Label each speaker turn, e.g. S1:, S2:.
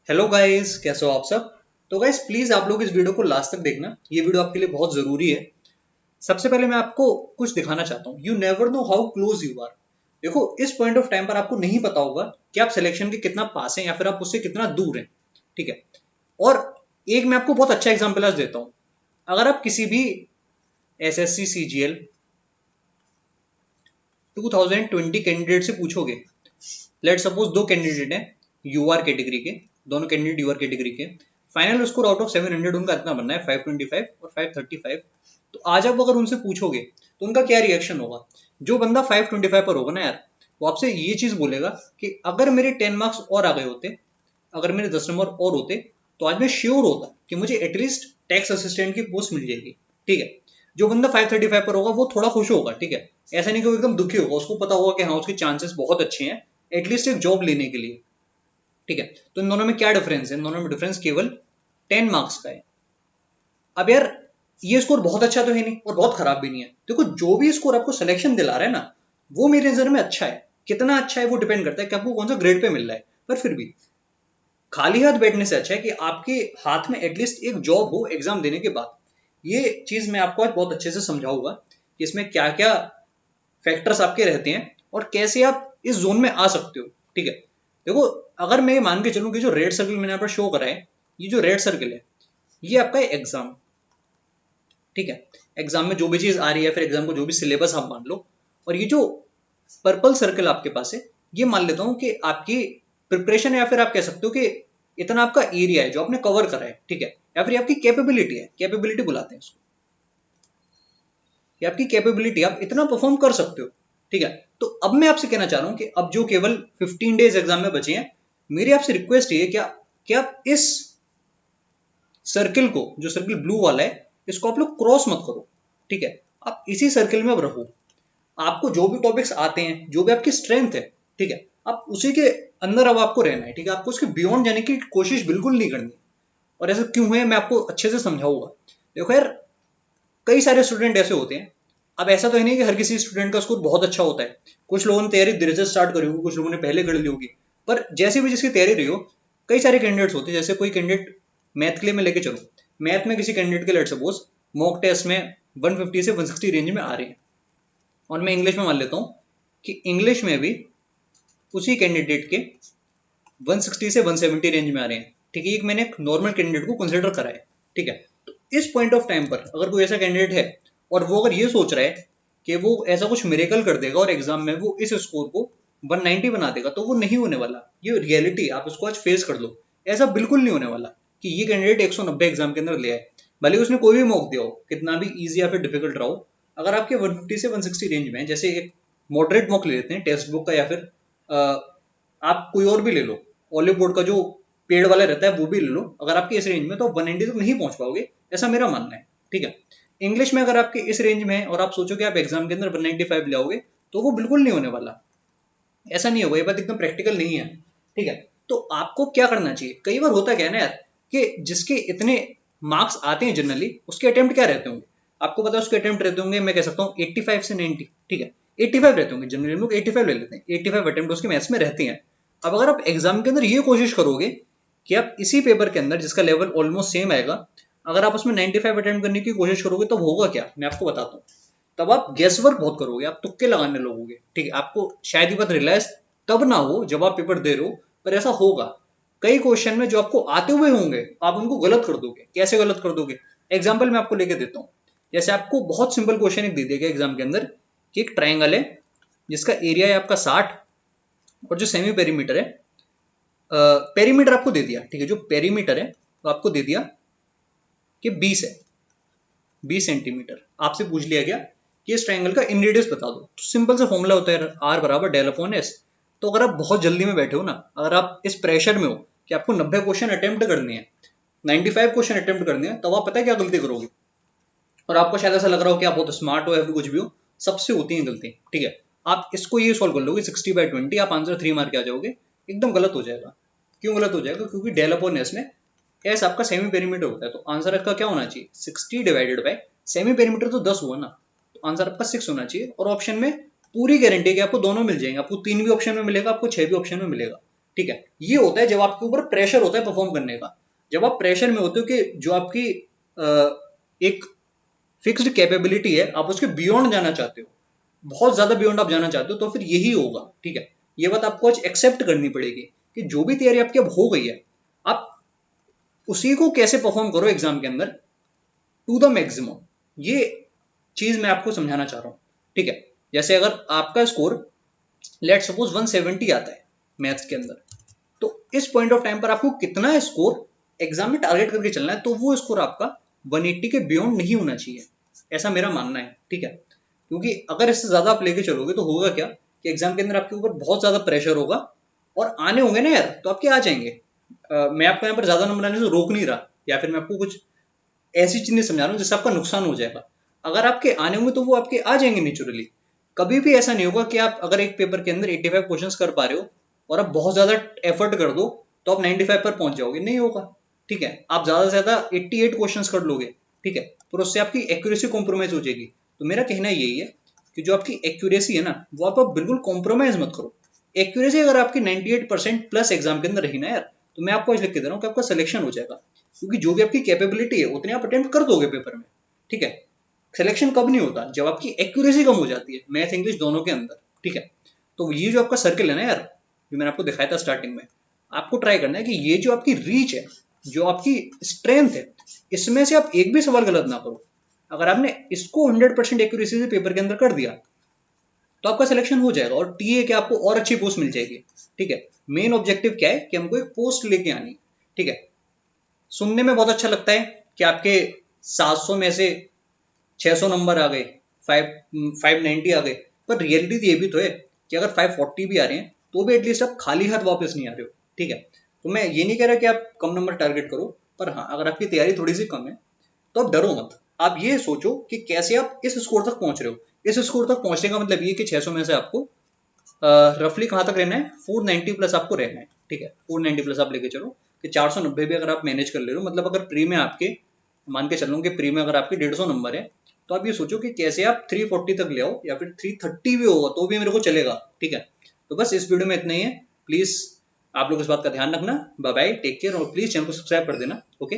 S1: Hello guys, कैसे हो आप सब। तो गाइस प्लीज आप लोग इस वीडियो को लास्ट तक देखना, ये वीडियो आपके लिए बहुत जरूरी है। सबसे पहले मैं आपको कुछ दिखाना चाहता हूँ। You never know how close you are. देखो, इस पॉइंट ऑफ टाइम पर आपको नहीं पता होगा कि आप सिलेक्शन के कितना पास हैं या फिर आप उससे कितना दूर हैं। ठीक है। और एक मैं आपको बहुत अच्छा एग्जाम्पल आज देता हूँ। अगर आप किसी भी एसएससी सीजीएल 2020 कैंडिडेट से पूछोगे, लेट सपोज दो कैंडिडेट हैं यूआर कैटेगरी के, दोनों कैंडिडेट यूआर कैटेगरी के, फाइनल स्कोर आउट ऑफ 700 उनका इतना बनना है 525 और 535। तो आज आप अगर उनसे पूछोगे तो उनका क्या रिएक्शन होगा। जो बंदा 525 पर होगा ना यार, वो आपसे ये चीज बोलेगा कि अगर मेरे 10 मार्क्स और आ गए होते, अगर मेरे 10 नंबर और होते, तो आज मैं श्योर होता कि मुझे एटलीस्ट टैक्स असिस्टेंट की पोस्ट मिल जाएगी। ठीक है। जो बंदा 535 पर होगा वो थोड़ा खुश होगा। ठीक है। ऐसा नहीं कि वो एकदम दुखी होगा, उसको पता होगा कि हाँ उसके चांसेस बहुत अच्छे हैं एटलीस्ट एक जॉब लेने के लिए। ठीक है। तो इन दोनों में क्या डिफरेंस है? इन दोनों में डिफरेंस केवल 10 मार्क्स का है। अब यार, ये स्कोर बहुत अच्छा तो है नहीं और बहुत खराब भी नहीं है। देखो, जो भी स्कोर आपको सिलेक्शन दिला रहा है ना, वो मेरे नजर में अच्छा है। कितना अच्छा है वो डिपेंड करता है कि आपको कौन सा ग्रेड पे मिल रहा है। पर फिर भी खाली हाथ बैठने से अच्छा है कि आपके हाथ में एटलीस्ट एक जॉब हो एग्जाम देने के बाद। ये चीज मैं आपको आज बहुत अच्छे से समझाऊंगा कि इसमें क्या क्या फैक्टर्स आपके रहते हैं और कैसे आप इस जोन में आ सकते हो। ठीक है। देखो, अगर मैं मान के चलूं कि जो रेड सर्कल मैंने यहाँ पर शो करा है, ये जो रेड सर्कल है, ये आपका एग्जाम। ठीक है। एग्जाम में जो भी चीज आ रही है, फिर एग्जाम को जो भी सिलेबस आप मान लो। और ये जो पर्पल सर्कल आपके पास है, ये मान लेता हूं कि आपकी प्रिपरेशन है, या फिर आप कह सकते हो कि इतना आपका एरिया है जो आपने कवर करा है। ठीक है। या फिर आपकी कैपेबिलिटी है, कैपेबिलिटी बुलाते हैं इसको। ये आपकी कैपेबिलिटी, आप इतना परफॉर्म कर सकते हो। ठीक है। तो अब मैं आपसे कहना चाह रहा हूं कि अब जो केवल 15 डेज एग्जाम में बचे हैं, मेरी आपसे रिक्वेस्ट ये है कि आप इस सर्किल को, जो सर्किल ब्लू वाला है, इसको आप लोग क्रॉस मत करो। ठीक है। आप इसी सर्किल में अब रहो। आपको जो भी टॉपिक्स आते हैं, जो भी आपकी स्ट्रेंथ है, ठीक है, आप उसी के अंदर अब आपको रहना है। ठीक है। आपको उसके बियॉन्ड जाने की कोशिश बिल्कुल नहीं करनी। और ऐसा क्यों है मैं आपको अच्छे से समझाऊंगा। देखो यार, कई सारे स्टूडेंट ऐसे होते हैं। अब ऐसा तो है नहीं कि हर किसी स्टूडेंट का स्कोर बहुत अच्छा होता है। कुछ लोगों ने तैयारी देर से स्टार्ट करी होगी, कुछ लोगों ने पहले कर ली होगी। पर जैसे भी जिसकी तैयारी रही हो, कई सारे कैंडिडेट्स होते हैं। जैसे कोई कैंडिडेट मैथ के लिए मैं लेके चलूँ, मैथ में किसी कैंडिडेट के लेट सपोज मॉक टेस्ट में 150 से 160 रेंज में आ रहे हैं, और मैं इंग्लिश में मान लेता हूँ कि इंग्लिश में भी उसी कैंडिडेट के 160 से 170 रेंज में आ रहे हैं। ठीक है। एक मैंने एक नॉर्मल कैंडिडेट को कंसिडर करा है। ठीक है। तो इस पॉइंट ऑफ टाइम पर अगर कोई ऐसा कैंडिडेट है और वो अगर ये सोच रहा है कि वो ऐसा कुछ मिरेकल कर देगा और एग्जाम में वो इस स्कोर को 190 बना देगा, तो वो नहीं होने वाला। ये रियलिटी, आप उसको आज फेस कर लो। ऐसा बिल्कुल नहीं होने वाला कि ये कैंडिडेट 190 एग्जाम के अंदर ले आए, भले उसने कोई भी मॉक दिया हो, कितना भी ईजी या फिर डिफिकल्ट रहा हो। अगर आपके 150 से 160 रेंज में है, जैसे एक मॉडरेट मॉक ले लेते हैं टेक्स्ट बुक का, या फिर आप कोई और भी ले लो, ऑलिव बोर्ड का जो पेड़ वाला रहता है वो भी ले लो। अगर आपके इस रेंज में, तो 190 तक नहीं पहुंच पाओगे, ऐसा मेरा मानना है। ठीक है। इंग्लिश में अगर आपके इस रेंज में है और आप सोचो कि आप एग्जाम के अंदर 195 ले आओगे, तो वो बिल्कुल नहीं होने वाला। ऐसा नहीं होगा, ये बात एकदम प्रैक्टिकल नहीं है। ठीक है। तो आपको क्या करना चाहिए, कई बार होता क्या है ना यार, कि जिसके इतने मार्क्स आते हैं जनरली, उसके अटेम्प्ट क्या रहते होंगे। आपको पता है उसके अटेम्प्ट रहते होंगे, मैं कह सकता हूँ 85 से 90। ठीक है। 85 रहते होंगे जनरली, लोग 85 ले लेते हैं। 85 अटेम्प्ट उसके मैथ्स में रहते हैं। अब अगर आप एग्जाम के अंदर ये कोशिश करोगे कि आप इसी पेपर के अंदर, जिसका लेवल ऑलमोस्ट सेम आएगा, अगर आप उसमें 95 अटेम्प्ट करने की कोशिश करोगे, तो होगा क्या मैं आपको बताता हूँ। तब आप गेस वर्क बहुत करोगे, आप तुक्के लगाने लगोगे। ठीक है। आपको शायद ये बात रियलाइज तब ना हो जब आप पेपर दे रहे हो, पर ऐसा होगा। कई क्वेश्चन में जो आपको आते हुए होंगे, आप उनको गलत कर दोगे। कैसे गलत कर दोगे? एग्जाम्पल मैं आपको लेके देता हूँ। जैसे आपको बहुत सिंपल क्वेश्चन एक दे दिया गया एग्जाम के अंदर कि एक ट्राइंगल है जिसका एरिया है आपका 60, और जो सेमी पेरीमीटर है, पेरीमीटर आपको दे दिया। ठीक है। जो पेरीमीटर है वो आपको दे दिया कि 20 है, 20 सेंटीमीटर। आपसे पूछ लिया गया कि इस ट्राइंगल का इन रेडियस बता दो। तो सिंपल सा फॉर्मूला होता है आर बराबर डेल अपॉन एस। तो अगर आप बहुत जल्दी में बैठे हो ना, अगर आप इस प्रेशर में हो कि आपको 90 क्वेश्चन अटेम्प्ट करने हैं, 95 क्वेश्चन अटेम्प्ट करने हैं, तब आप पता है क्या गलती करोगे। और आपको शायद ऐसा लग रहा हो कि आप बहुत स्मार्ट हो या फिर कुछ भी हो, सबसे होती है गलती। ठीक है। आप इसको ये सॉल्व कर लोगे 60/20, आप आंसर 3 मार्क के आ जाओगे। एकदम गलत हो जाएगा। क्यों गलत हो जाएगा? क्योंकि डेल अपॉन एस में एस आपका सेमी पेरीमीटर होता है, तो आंसर आपका क्या होना चाहिए? 60 डिवाइडेड बाय सेमी पेरीमीटर तो 10 हुआ ना, तो आंसर आपका 6 होना चाहिए। और ऑप्शन में पूरी गारंटी है कि आपको दोनों मिल जाएंगे। आपको 3 भी ऑप्शन में मिलेगा, आपको 6 भी ऑप्शन में मिलेगा। ठीक है, ये होता है जब आपके ऊपर प्रेशर होता है परफॉर्म करने का। जब आप प्रेशर में होते हो कि जो आपकी एक फिक्स्ड कैपेबिलिटी है, आप उसके बियॉन्ड जाना चाहते हो, बहुत ज्यादा बियॉन्ड आप जाना चाहते हो, तो फिर यही होगा। ठीक है, ये बात आपको आज एक्सेप्ट करनी पड़ेगी कि जो भी तैयारी आपकी अब हो गई है, आप उसी को कैसे परफॉर्म करो एग्जाम के अंदर टू द मैक्सिमम। ये चीज मैं आपको समझाना चाह रहा हूं। ठीक है, जैसे अगर आपका स्कोर लेट सपोज 170 आता है मैथ्स के अंदर, तो इस पॉइंट ऑफ टाइम पर आपको कितना स्कोर एग्जाम में टारगेट करके चलना है, तो वो स्कोर आपका 180 के बियॉन्ड नहीं होना चाहिए, ऐसा मेरा मानना है। ठीक है, क्योंकि अगर इससे ज्यादा आप लेके चलोगे तो होगा क्या कि एग्जाम के अंदर आपके ऊपर बहुत ज्यादा प्रेशर होगा, और आने होंगे ना यार तो आपके आ जाएंगे। मैं आपको यहाँ पर ज्यादा नंबर आने से रोक नहीं रहा, या फिर मैं आपको कुछ ऐसी चीजें समझा रहा हूँ जिससे आपका नुकसान हो जाएगा। अगर आपके आने होंगे तो वो आपके आ जाएंगे नेचुरली। कभी भी ऐसा नहीं होगा कि आप अगर एक पेपर के अंदर 85 क्वेश्चंस कर पा रहे हो और आप बहुत ज्यादा एफर्ट कर दो तो आप 95 पर पहुंच जाओगे, नहीं होगा। ठीक है, आप ज्यादा से ज्यादा 88 क्वेश्चंस कर लोगे। ठीक है, पर उससे आपकी एक्यूरेसी कॉम्प्रोमाइज हो जाएगी। तो मेरा कहना यही है कि जो आपकी एक्यूरेसी है ना, वो आप बिल्कुल कॉम्प्रोमाइज मत करो। एक्यूरेसी अगर आपकी 98% प्लस एग्जाम के अंदर रही ना यार, तो मैं आपको आज लिख के दे रहा हूँ कि आपका सिलेक्शन हो जाएगा, क्योंकि जो भी आपकी कैपेबिलिटी है उतने आप अटेम्प्ट कर दोगे पेपर में। ठीक है, सिलेक्शन कब नहीं होता, जब आपकी एक्यूरेसी कम हो जाती है मैथ इंग्लिश दोनों के अंदर। ठीक है, तो ये जो आपका सर्कल है ना यार, जो मैंने आपको दिखाया था स्टार्टिंग में, आपको ट्राई करना है कि ये जो आपकी रीच है, जो आपकी स्ट्रेंथ है, इसमें से आप एक भी सवाल गलत ना करो। अगर आपने इसको 100% एक्यूरेसी से पेपर के अंदर कर दिया तो आपका सिलेक्शन हो जाएगा, और टीए के आपको और अच्छी पोस्ट मिल जाएगी। ठीक है, मेन ऑब्जेक्टिव क्या है कि हमको एक पोस्ट लेके आनी। ठीक है, सुनने में बहुत अच्छा लगता है कि आपके 700 में से 600 नंबर आ गए, 590 आ गए, पर रियलिटी ये भी तो है कि अगर 540 भी आ रहे हैं तो भी एटलीस्ट आप खाली हाथ वापस नहीं आ रहे हो। ठीक है, तो मैं ये नहीं कह रहा कि आप कम नंबर टारगेट करो, पर हाँ अगर आपकी तैयारी थोड़ी सी कम है तो आप डरो मत। आप ये सोचो कि कैसे आप इस स्कोर तक पहुंच रहे हो। इस स्कोर तक पहुंचने का मतलब ये कि 600 में से आपको रफली कहाँ तक रहना है, 490 प्लस आपको रहना है। ठीक है, 490 प्लस आप लेके चलो कि 490 भी अगर आप मैनेज कर ले रहे हो, मतलब अगर प्री में आपके, मान के चल रहा हूँ कि प्री में अगर आपके 150 नंबर है, तो आप ये सोचो कि कैसे आप 340 तक ले आओ, या फिर 330 भी होगा तो भी मेरे को चलेगा। ठीक है, तो बस इस वीडियो में इतना ही है। प्लीज आप लोग इस बात का ध्यान रखना। बाय बाय, टेक केयर, और प्लीज चैनल को सब्सक्राइब कर देना। ओके।